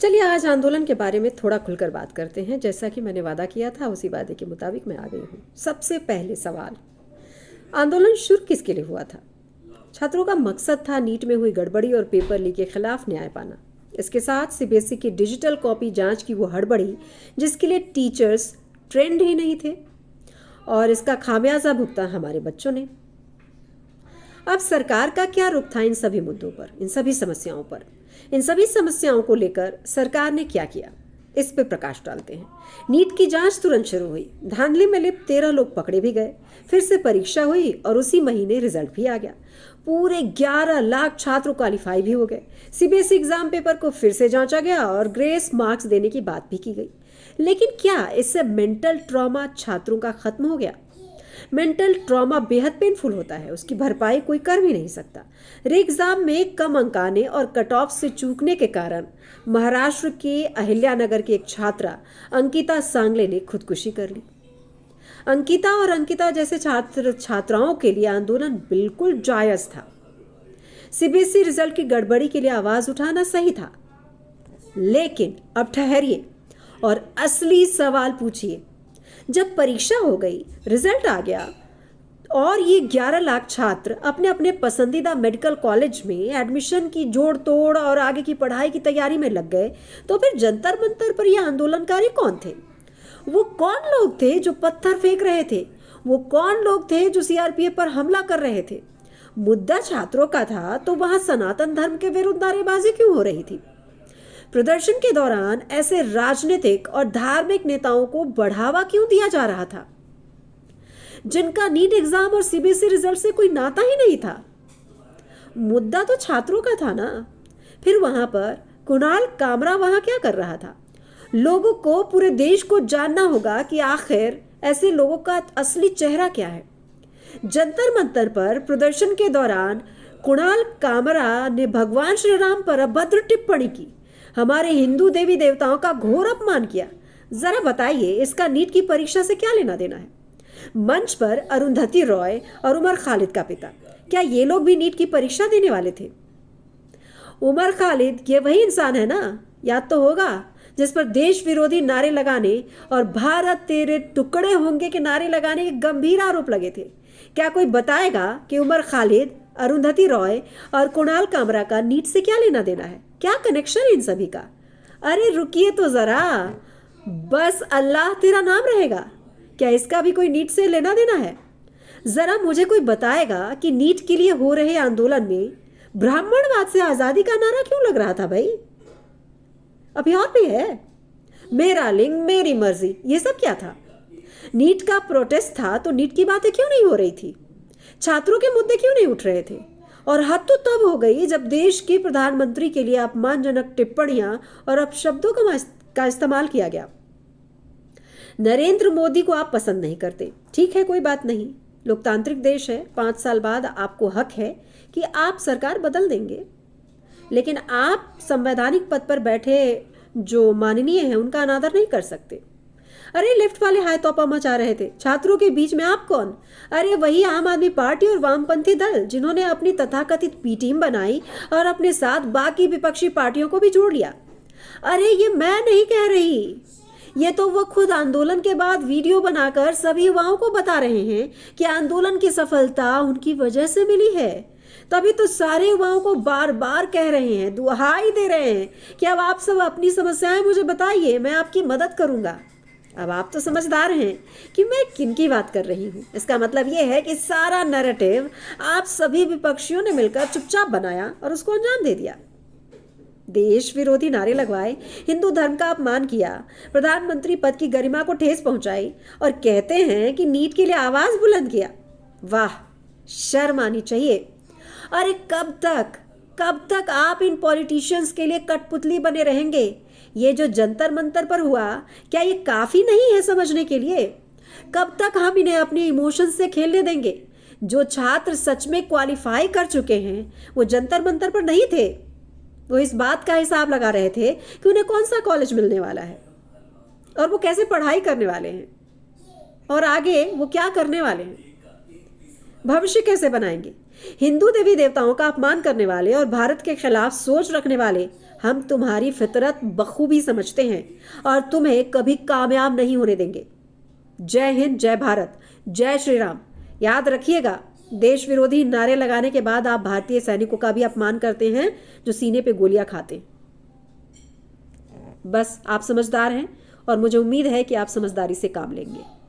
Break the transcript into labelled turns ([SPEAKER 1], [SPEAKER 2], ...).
[SPEAKER 1] चलिए आज आंदोलन के बारे में थोड़ा खुलकर बात करते हैं। जैसा कि मैंने वादा किया था उसी वादे के मुताबिक मैं आ गई हूँ। सबसे पहले सवाल, आंदोलन शुरू किसके लिए हुआ था? छात्रों का मकसद था नीट में हुई गड़बड़ी और पेपर लीक के खिलाफ न्याय पाना। इसके साथ सीबीएसई की डिजिटल कॉपी जांच की वो हड़बड़ी जिसके लिए टीचर्स ट्रेंड ही नहीं थे, और इसका खामियाजा भुगता हमारे बच्चों ने। अब सरकार का क्या रुख था इन सभी मुद्दों पर, इन सभी समस्याओं पर? इन सभी समस्याओं को लेकर सरकार ने क्या किया, इस पे प्रकाश डालते हैं। नीट की जांच तुरंत शुरू हुई। धांधली में लिप्त 13 लोग पकड़े भी गए। फिर से परीक्षा हुई और उसी महीने रिजल्ट भी आ गया। पूरे 11 लाख छात्र क्वालिफाई भी हो गए। सीबीएसई एग्जाम पेपर को फिर से जांचा गया और ग्रेस मार्क्स देने की बात भी की गई। लेकिन क्या इससे मेंटल ट्रॉमा छात्रों का खत्म हो गया? मेंटल ट्रॉमा बेहद पेनफुल होता है, उसकी भरपाई कोई कर भी नहीं सकता। री एग्जाम में कम अंक आने और कट ऑफ से चूकने के कारण महाराष्ट्र के अहिल्यानगर की एक छात्रा अंकिता सांगले ने खुदकुशी कर ली। अंकिता और अंकिता जैसे छात्र छात्राओं के लिए आंदोलन बिल्कुल जायज था। सीबीएसई रिजल्ट की गड़बड़ी के लिए आवाज उठाना सही था। लेकिन अब ठहरिए और असली सवाल पूछिए। जब परीक्षा हो गई, रिजल्ट आ गया और ये 11 लाख छात्र अपने अपने पसंदीदा मेडिकल कॉलेज में एडमिशन की जोड़ तोड़ और आगे की पढ़ाई की तैयारी में लग गए, तो फिर जंतर मंतर पर ये आंदोलनकारी कौन थे? वो कौन लोग थे जो पत्थर फेंक रहे थे? वो कौन लोग थे जो सीआरपीएफ पर हमला कर रहे थे? मुद्दा छात्रों का था तो वहां सनातन धर्म के विरुद्ध नारेबाजी क्यों हो रही थी? प्रदर्शन के दौरान ऐसे राजनीतिक और धार्मिक नेताओं को बढ़ावा क्यों दिया जा रहा था जिनका नीट एग्जाम और सीबीएसई रिजल्ट से कोई नाता ही नहीं था? मुद्दा तो छात्रों का था ना। फिर वहां पर कुणाल कामरा वहां क्या कर रहा था? लोगों को, पूरे देश को जानना होगा कि आखिर ऐसे लोगों का असली चेहरा क्या है। जंतर मंतर पर प्रदर्शन के दौरान कुणाल कामरा ने भगवान श्री राम पर अभद्र टिप्पणी की, हमारे हिंदू देवी देवताओं का घोर अपमान किया। जरा बताइए, इसका नीट की परीक्षा से क्या लेना देना है? मंच पर अरुंधति रॉय और उमर खालिद का पिता, क्या ये लोग भी नीट की परीक्षा देने वाले थे? उमर खालिद ये वही इंसान है ना, याद तो होगा, जिस पर देश विरोधी नारे लगाने और भारत तेरे टुकड़े होंगे के नारे लगाने के गंभीर आरोप लगे थे। क्या कोई बताएगा कि उमर खालिद, अरुंधति रॉय और कुणाल कामरा का नीट से क्या लेना देना है? क्या कनेक्शन है इन सभी का? अरे रुकिए तो जरा, बस अल्लाह तेरा नाम रहेगा, क्या इसका भी कोई नीट से लेना देना है? जरा मुझे कोई बताएगा कि नीट के लिए हो रहे आंदोलन में ब्राह्मणवाद से आजादी का नारा क्यों लग रहा था भाई? अभी और भी है, मेरा लिंग मेरी मर्जी, ये सब क्या था? नीट का प्रोटेस्ट था तो नीट की बातें क्यों नहीं हो रही थी? छात्रों के मुद्दे क्यों नहीं उठ रहे थे? और हद तो तब हो गई जब देश के प्रधानमंत्री के लिए अपमानजनक टिप्पणियां और अपशब्दों का इस्तेमाल किया गया। नरेंद्र मोदी को आप पसंद नहीं करते, ठीक है, कोई बात नहीं, लोकतांत्रिक देश है, 5 साल बाद आपको हक है कि आप सरकार बदल देंगे। लेकिन आप संवैधानिक पद पर बैठे जो माननीय हैं उनका अनादर नहीं कर सकते। अरे लेफ्ट वाले हाय तौपा मचा रहे थे, छात्रों के बीच में आप कौन? अरे वही आम आदमी पार्टी और वामपंथी दल जिन्होंने अपनी तथाकथित बी टीम बनाई और अपने साथ बाकी विपक्षी पार्टियों को भी जोड़ लिया। अरे ये मैं नहीं कह रही, ये तो वो खुद आंदोलन के बाद वीडियो बनाकर सभी युवाओं को बता रहे हैं कि आंदोलन की सफलता उनकी वजह से मिली है। तभी तो सारे युवाओं को बार बार कह रहे हैं, दुहाई दे रहे हैं कि अब आप सब अपनी समस्याएं मुझे बताइए, मैं आपकी मदद करूंगा। अब आप तो समझदार हैं कि मैं किन की बात कर रही हूँ। इसका मतलब यह है कि सारा नैरेटिव आप सभी विपक्षियों ने मिलकर चुपचाप बनाया और उसको अंजाम दे दिया। देश विरोधी नारे लगवाए, हिंदू धर्म का अपमान किया, प्रधानमंत्री पद की गरिमा को ठेस पहुंचाई और कहते हैं कि नीट के लिए आवाज बुलंद किया। वाह, शर्म आनी चाहिए। अरे कब तक आप इन पॉलिटिशियंस के लिए कठपुतली बने रहेंगे? ये जो जंतर मंतर पर हुआ, क्या ये काफी नहीं है समझने के लिए? कब तक हम इन्हें अपने इमोशंस से खेलने देंगे? जो छात्र सच में क्वालिफाई कर चुके हैं वो जंतर मंतर पर नहीं थे, वो इस बात का हिसाब लगा रहे थे कि उन्हें कौन सा कॉलेज मिलने वाला है और वो कैसे पढ़ाई करने वाले हैं और आगे वो क्या करने वाले हैं, भविष्य कैसे बनाएंगे। हिंदू देवी देवताओं का अपमान करने वाले और भारत के खिलाफ सोच रखने वाले हम तुम्हारी फितरत बखूबी समझते हैं और तुम्हें कभी कामयाब नहीं होने देंगे। जय हिंद, जय भारत, जय श्री राम। याद रखिएगा, देश विरोधी नारे लगाने के बाद आप भारतीय सैनिकों का भी अपमान करते हैं जो सीने पे गोलियां खाते हैं। बस आप समझदार हैं और मुझे उम्मीद है कि आप समझदारी से काम लेंगे।